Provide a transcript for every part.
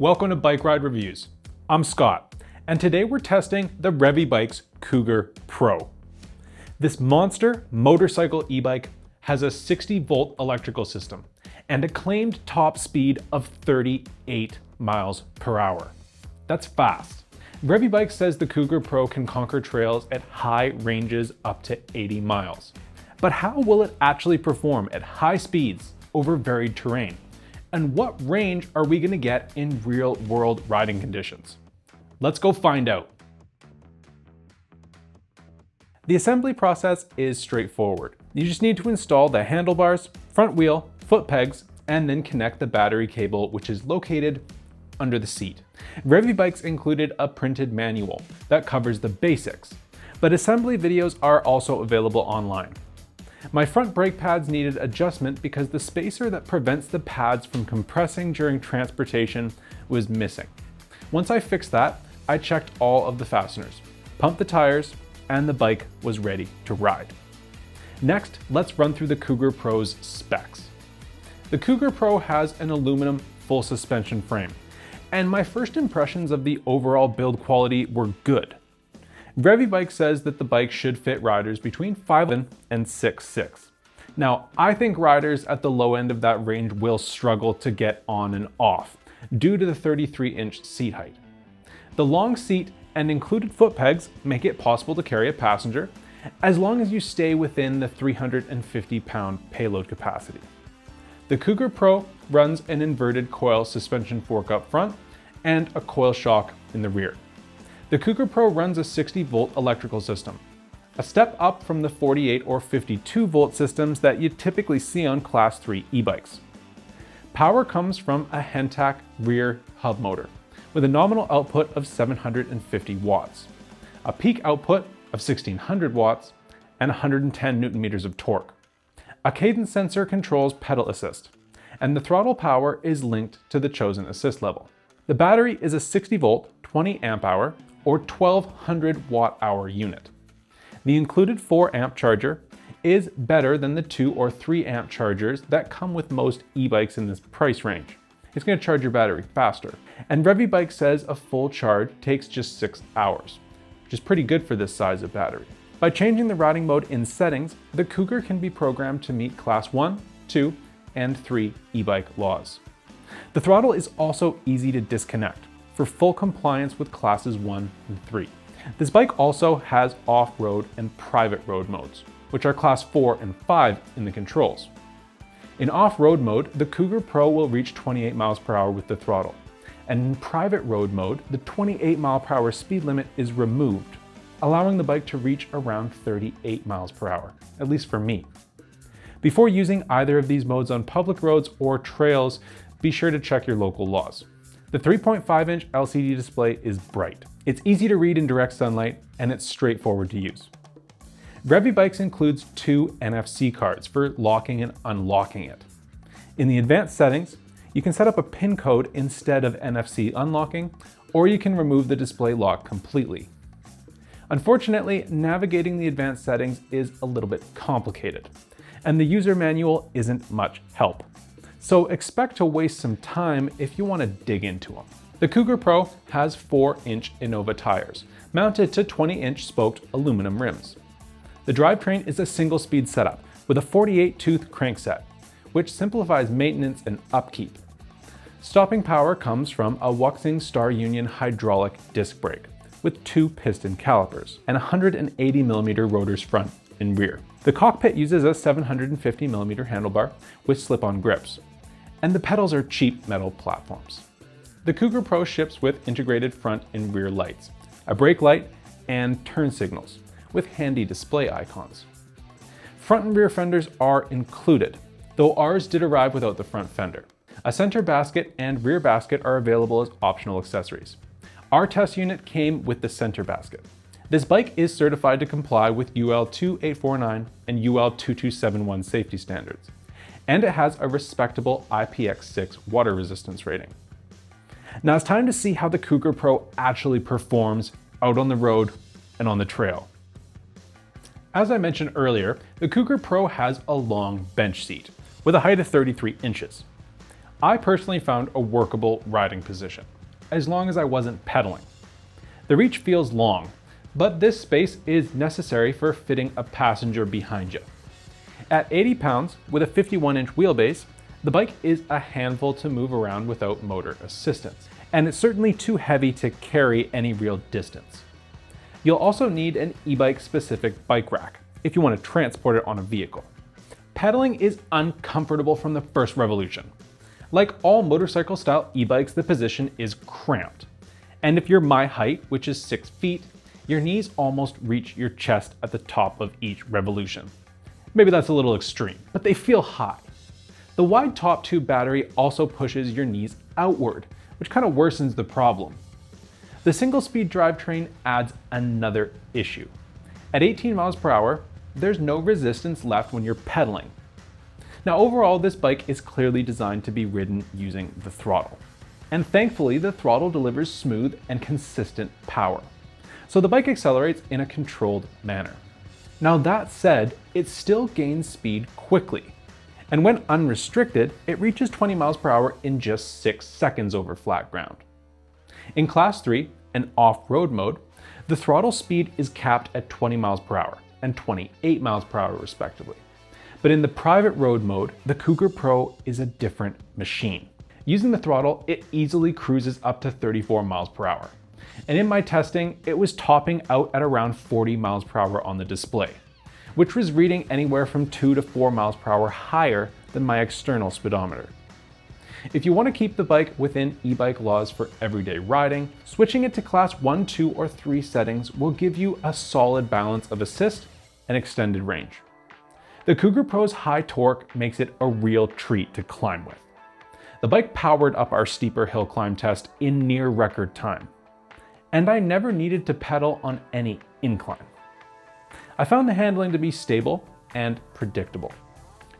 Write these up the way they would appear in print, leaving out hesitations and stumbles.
Welcome to Bike Ride Reviews. I'm Scott, and today we're testing the Revibikes Cougar Pro. This monster motorcycle e-bike has a 60-volt electrical system and a claimed top speed of 38 miles per hour. That's fast. Revibikes says the Cougar Pro can conquer trails at high ranges up to 80 miles. But how will it actually perform at high speeds over varied terrain? And what range are we going to get in real-world riding conditions? Let's go find out. The assembly process is straightforward. You just need to install the handlebars, front wheel, foot pegs, and then connect the battery cable, which is located under the seat. Revibikes included a printed manual that covers the basics, but assembly videos are also available online. My front brake pads needed adjustment because the spacer that prevents the pads from compressing during transportation was missing. Once I fixed that, I checked all of the fasteners, pumped the tires, and the bike was ready to ride. Next, let's run through the Cougar Pro's specs. The Cougar Pro has an aluminum full suspension frame, and my first impressions of the overall build quality were good. Revibike says that the bike should fit riders between 5'11" and 6'6". Now, I think riders at the low end of that range will struggle to get on and off due to the 33-inch seat height. The long seat and included foot pegs make it possible to carry a passenger as long as you stay within the 350-pound payload capacity. The Cougar Pro runs an inverted coil suspension fork up front and a coil shock in the rear. The Cougar Pro runs a 60-volt electrical system, a step up from the 48 or 52-volt systems that you typically see on Class 3 e-bikes. Power comes from a Hentac rear hub motor with a nominal output of 750 watts, a peak output of 1600 watts, and 110 newton meters of torque. A cadence sensor controls pedal assist, and the throttle power is linked to the chosen assist level. The battery is a 60-volt, 20 amp hour, or 1200 watt-hour unit. The included 4 amp charger is better than the 2 or 3 amp chargers that come with most e-bikes in this price range. It's going to charge your battery faster, and Revibike says a full charge takes just 6 hours, which is pretty good for this size of battery. By changing the riding mode in settings, the Cougar can be programmed to meet Class 1, 2, and 3 e-bike laws. The throttle is also easy to disconnect for full compliance with Classes 1 and 3. This bike also has off-road and private road modes, which are Class 4 and 5 in the controls. In off-road mode, the Cougar Pro will reach 28 miles per hour with the throttle, and in private road mode, the 28 mile per hour speed limit is removed, allowing the bike to reach around 38 miles per hour, at least for me. Before using either of these modes on public roads or trails, be sure to check your local laws. The 3.5-inch LCD display is bright. It's easy to read in direct sunlight, and it's straightforward to use. Revibikes includes 2 NFC cards for locking and unlocking it. In the advanced settings, you can set up a PIN code instead of NFC unlocking, or you can remove the display lock completely. Unfortunately, navigating the advanced settings is a little bit complicated, and the user manual isn't much help. So expect to waste some time if you want to dig into them. The Cougar Pro has 4-inch Innova tires, mounted to 20-inch spoked aluminum rims. The drivetrain is a single-speed setup with a 48-tooth crankset, which simplifies maintenance and upkeep. Stopping power comes from a Wuxing Star Union hydraulic disc brake with 2 piston calipers and 180mm rotors front and rear. The cockpit uses a 750mm handlebar with slip-on grips, and the pedals are cheap metal platforms. The Cougar Pro ships with integrated front and rear lights, a brake light, and turn signals with handy display icons. Front and rear fenders are included, though ours did arrive without the front fender. A center basket and rear basket are available as optional accessories. Our test unit came with the center basket. This bike is certified to comply with UL 2849 and UL 2271 safety standards, and it has a respectable IPX6 water resistance rating. Now it's time to see how the Cougar Pro actually performs out on the road and on the trail. As I mentioned earlier, the Cougar Pro has a long bench seat with a height of 33 inches. I personally found a workable riding position, as long as I wasn't pedaling. The reach feels long, but this space is necessary for fitting a passenger behind you. At 80 pounds with a 51-inch wheelbase, the bike is a handful to move around without motor assistance, and it's certainly too heavy to carry any real distance. You'll also need an e-bike specific bike rack if you want to transport it on a vehicle. Pedaling is uncomfortable from the first revolution. Like all motorcycle style e-bikes, the position is cramped. And if you're my height, which is 6 feet, your knees almost reach your chest at the top of each revolution. Maybe that's a little extreme, but they feel high. The wide top tube battery also pushes your knees outward, which kind of worsens the problem. The single speed drivetrain adds another issue. At 18 miles per hour, there's no resistance left when you're pedaling. Now overall, this bike is clearly designed to be ridden using the throttle. And thankfully, the throttle delivers smooth and consistent power. So the bike accelerates in a controlled manner. Now that said, it still gains speed quickly. And when unrestricted, it reaches 20 miles per hour in just 6 seconds over flat ground. In Class 3 and off-road mode, the throttle speed is capped at 20 miles per hour and 28 miles per hour respectively. But in the private road mode, the Cougar Pro is a different machine. Using the throttle, it easily cruises up to 34 miles per hour. And in my testing, it was topping out at around 40 miles per hour on the display, which was reading anywhere from 2 to 4 miles per hour higher than my external speedometer. If you want to keep the bike within e-bike laws for everyday riding, switching it to Class 1, 2, or 3 settings will give you a solid balance of assist and extended range. The Cougar Pro's high torque makes it a real treat to climb with. The bike powered up our steeper hill climb test in near record time, and I never needed to pedal on any incline. I found the handling to be stable and predictable,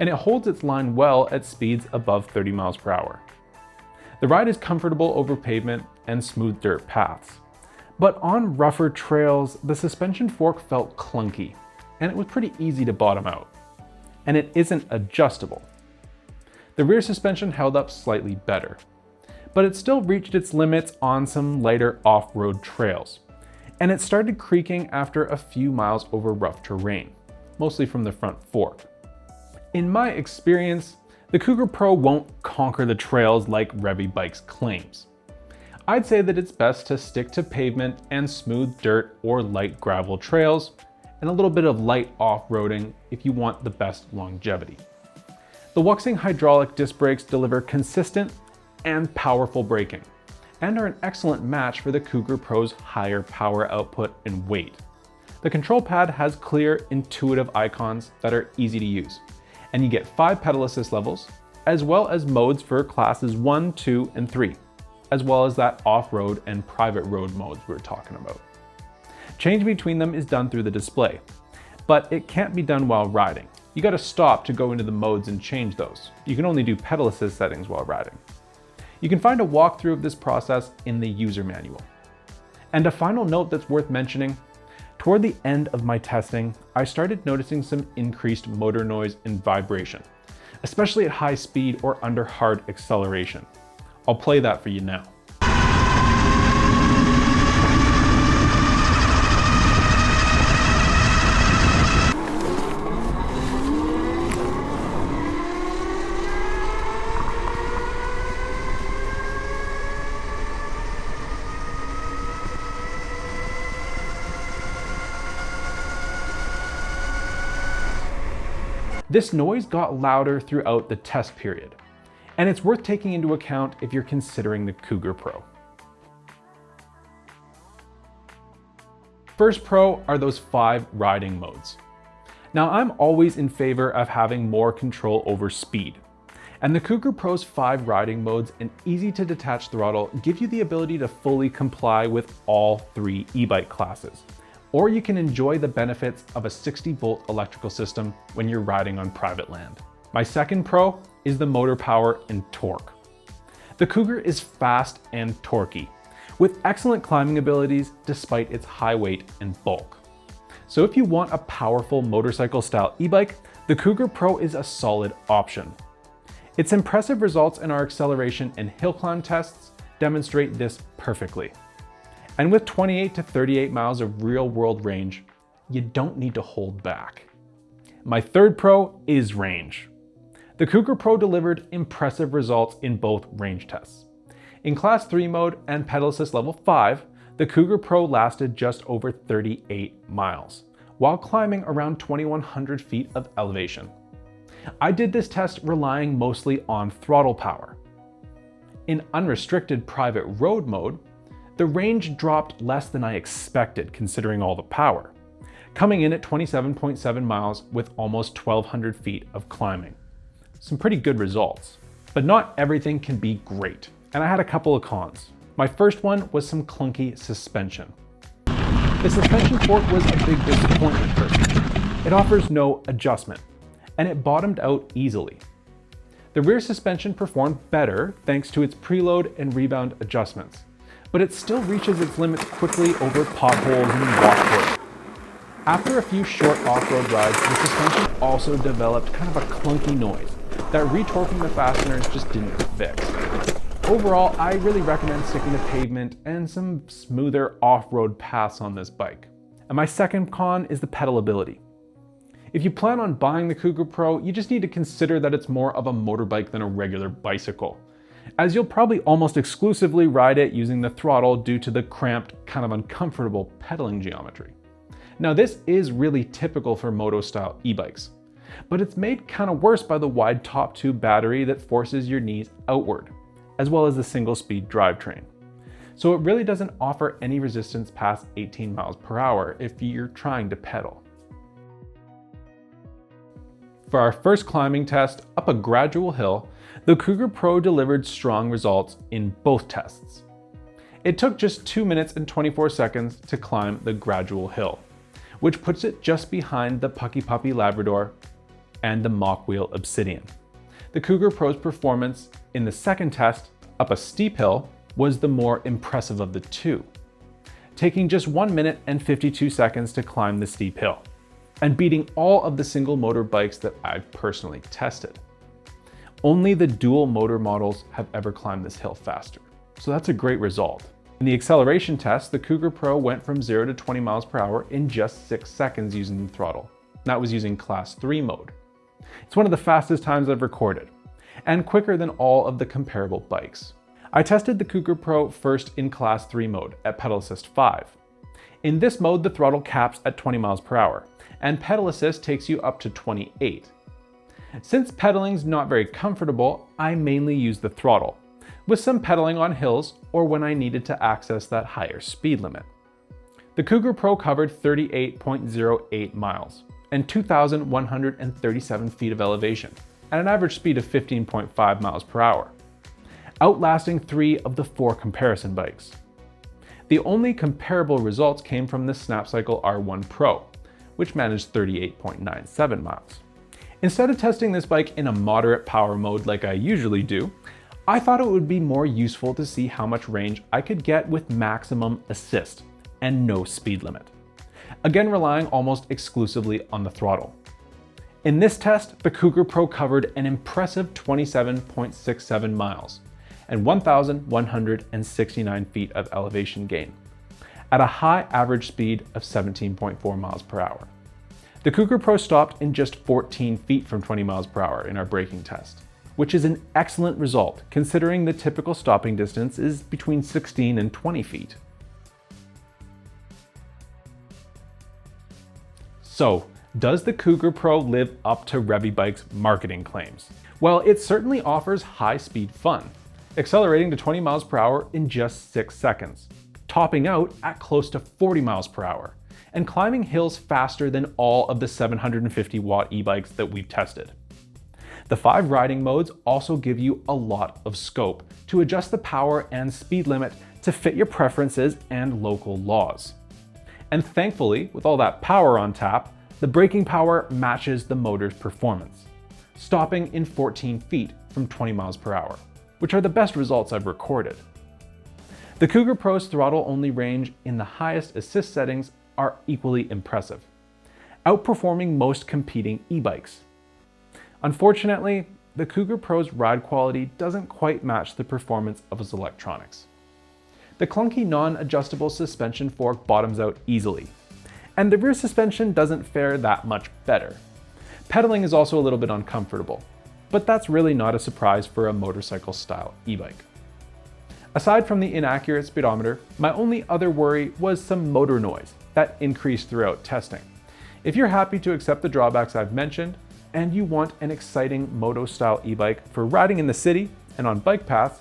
and it holds its line well at speeds above 30 miles per hour. The ride is comfortable over pavement and smooth dirt paths, but on rougher trails, the suspension fork felt clunky, and it was pretty easy to bottom out. And it isn't adjustable. The rear suspension held up slightly better, but it still reached its limits on some lighter off-road trails, and it started creaking after a few miles over rough terrain, mostly from the front fork. In my experience, the Cougar Pro won't conquer the trails like Revibikes claims. I'd say that it's best to stick to pavement and smooth dirt or light gravel trails, and a little bit of light off-roading if you want the best longevity. The Wuxing hydraulic disc brakes deliver consistent and powerful braking, and are an excellent match for the Cougar Pro's higher power output and weight. The control pad has clear, intuitive icons that are easy to use, and you get 5 pedal assist levels, as well as modes for classes 1, 2, and 3, as well as that off-road and private road modes we were talking about. Change between them is done through the display, but it can't be done while riding. You gotta stop to go into the modes and change those. You can only do pedal assist settings while riding. You can find a walkthrough of this process in the user manual. And a final note that's worth mentioning, toward the end of my testing, I started noticing some increased motor noise and vibration, especially at high speed or under hard acceleration. I'll play that for you now. This noise got louder throughout the test period, and it's worth taking into account if you're considering the Cougar Pro. First pro are those 5 riding modes. Now I'm always in favor of having more control over speed, and the Cougar Pro's 5 riding modes and easy to detach throttle give you the ability to fully comply with all 3 e-bike classes. Or you can enjoy the benefits of a 60-volt electrical system when you're riding on private land. My second pro is the motor power and torque. The Cougar is fast and torquey, with excellent climbing abilities despite its high weight and bulk. So if you want a powerful motorcycle-style e-bike, the Cougar Pro is a solid option. Its impressive results in our acceleration and hill climb tests demonstrate this perfectly. And with 28 to 38 miles of real-world range, you don't need to hold back. My third pro is range. The Cougar Pro delivered impressive results in both range tests. In Class 3 mode and pedal assist level 5, the Cougar Pro lasted just over 38 miles, while climbing around 2,100 feet of elevation. I did this test relying mostly on throttle power. In unrestricted private road mode, the range dropped less than I expected considering all the power, coming in at 27.7 miles with almost 1,200 feet of climbing. Some pretty good results. But not everything can be great, and I had a couple of cons. My first one was some clunky suspension. The suspension fork was a big disappointment for me. It offers no adjustment, and it bottomed out easily. The rear suspension performed better thanks to its preload and rebound adjustments, but it still reaches its limits quickly over potholes and washboards. After a few short off-road rides, the suspension also developed kind of a clunky noise that retorquing the fasteners just didn't fix. Overall, I really recommend sticking to pavement and some smoother off-road paths on this bike. And my second con is the pedalability. If you plan on buying the Cougar Pro, you just need to consider that it's more of a motorbike than a regular bicycle, as you'll probably almost exclusively ride it using the throttle due to the cramped, kind of uncomfortable pedaling geometry. Now this is really typical for moto-style e-bikes, but it's made kind of worse by the wide top tube battery that forces your knees outward, as well as the single-speed drivetrain. So it really doesn't offer any resistance past 18 miles per hour if you're trying to pedal. For our first climbing test up a gradual hill, the Cougar Pro delivered strong results in both tests. It took just 2 minutes and 24 seconds to climb the gradual hill, which puts it just behind the Pucky Puppy Labrador and the Mock Wheel Obsidian. The Cougar Pro's performance in the second test up a steep hill was the more impressive of the two, taking just 1 minute and 52 seconds to climb the steep hill, and beating all of the single motor bikes that I've personally tested. Only the dual motor models have ever climbed this hill faster, so that's a great result. In the acceleration test, the Cougar Pro went from 0 to 20 miles per hour in just 6 seconds using the throttle. That was using Class 3 mode. It's one of the fastest times I've recorded, and quicker than all of the comparable bikes. I tested the Cougar Pro first in Class 3 mode at pedal assist 5. In this mode, the throttle caps at 20 miles per hour, and pedal assist takes you up to 28. Since pedaling's not very comfortable, I mainly use the throttle, with some pedaling on hills or when I needed to access that higher speed limit. The Cougar Pro covered 38.08 miles and 2,137 feet of elevation at an average speed of 15.5 miles per hour, outlasting 3 of the 4 comparison bikes. The only comparable results came from the Snapcycle R1 Pro, which managed 38.97 miles. Instead of testing this bike in a moderate power mode like I usually do, I thought it would be more useful to see how much range I could get with maximum assist and no speed limit, again relying almost exclusively on the throttle. In this test, the Cougar Pro covered an impressive 27.67 miles and 1,169 feet of elevation gain at a high average speed of 17.4 miles per hour. The Cougar Pro stopped in just 14 feet from 20 miles per hour in our braking test, which is an excellent result considering the typical stopping distance is between 16 and 20 feet. So, does the Cougar Pro live up to Revibike's marketing claims? Well, it certainly offers high-speed fun, accelerating to 20 miles per hour in just 6 seconds, topping out at close to 40 miles per hour, and climbing hills faster than all of the 750-watt e-bikes that we've tested. The 5 riding modes also give you a lot of scope to adjust the power and speed limit to fit your preferences and local laws. And thankfully, with all that power on tap, the braking power matches the motor's performance, stopping in 14 feet from 20 miles per hour, which are the best results I've recorded. The Cougar Pro's throttle-only range in the highest assist settings are equally impressive, outperforming most competing e-bikes. Unfortunately, the Cougar Pro's ride quality doesn't quite match the performance of its electronics. The clunky non-adjustable suspension fork bottoms out easily, and the rear suspension doesn't fare that much better. Pedaling is also a little bit uncomfortable, but that's really not a surprise for a motorcycle-style e-bike. Aside from the inaccurate speedometer, my only other worry was some motor noise that increased throughout testing. If you're happy to accept the drawbacks I've mentioned, and you want an exciting moto-style e-bike for riding in the city and on bike paths,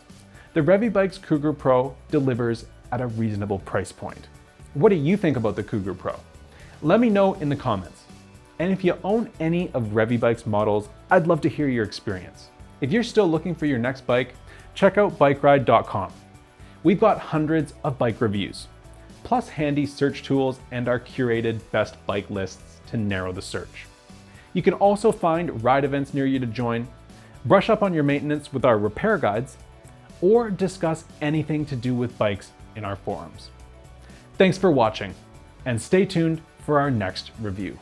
the Revibike's Cougar Pro delivers at a reasonable price point. What do you think about the Cougar Pro? Let me know in the comments. And if you own any of Revibike's models, I'd love to hear your experience. If you're still looking for your next bike, check out bikeride.com. We've got hundreds of bike reviews, plus handy search tools and our curated best bike lists to narrow the search. You can also find ride events near you to join, brush up on your maintenance with our repair guides, or discuss anything to do with bikes in our forums. Thanks for watching, and stay tuned for our next review.